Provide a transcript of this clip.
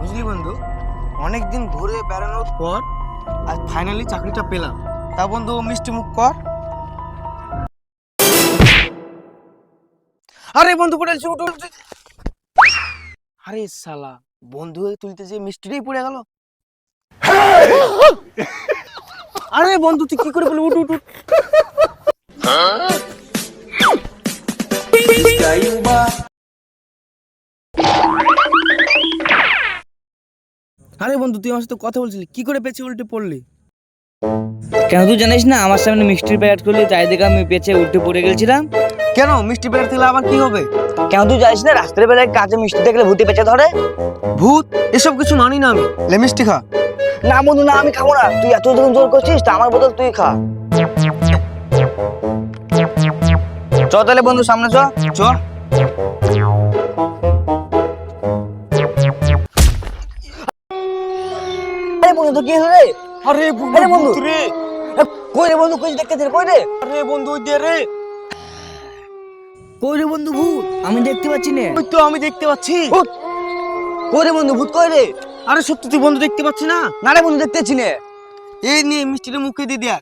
বুঝলি বন্ধু, অনেকদিন ঘুরে বেড়ানোর পর আজ ফাইনালি চাকরিটা পেলাম। তা বন্ধু মিষ্টি মুখ কর। আরে বন্ধু পড়ে গেছে, উঠ উঠ, উঠ। আরে শালা, বন্ধু হয়ে তুলতে যে মিষ্টিটাই পড়ে গেল। আরে বন্ধু তুই কি করে বলি, উঠ উঠ উঠ। আরে বন্ধু তুই আমার সাথে কথা বলছিলি, কি করে পেছে উল্টে পড়লি? কেন তুই জানিস না আমার সামনে মিষ্টির প্যাকেট করলি, তাই দেখে আমি পেছে উল্টে পড়ে গেছিলাম। কেন মিষ্টি প্যাকেট থেকে আবার কি হবে? কেন তুই জানিস না রাস্তার বেলায় কাছে মিষ্টি দেখলে ভূতে পেঁচে ধরে? ভূত এসব কিছু মানি না আমি। লে মিষ্টি খা। না বন্ধু না, আমি খাবো না। তুই এত যখন জোর করছিস তা আমার বদল তুই খা। চ তাহলে বন্ধু সামনে চ চ। আরে বন্ধু তো কি হলো রে? আরে আরে বন্ধু ভূত রে। কই রে বন্ধু, কই দেখতে দে, কই রে? আরে বন্ধু ওই দে রে। কই রে বন্ধু ভূত? আমি দেখতে পাচ্ছি না। ওই তো আমি দেখতে পাচ্ছি। কই রে বন্ধু ভূত, কই রে? আরে সত্যি তুই বন্ধু দেখতে পাচ্ছি না? না রে বন্ধু দেখতে পাচ্ছি না। এই নিয়ে মিষ্টিটা মুখে দিয়ে দেখ।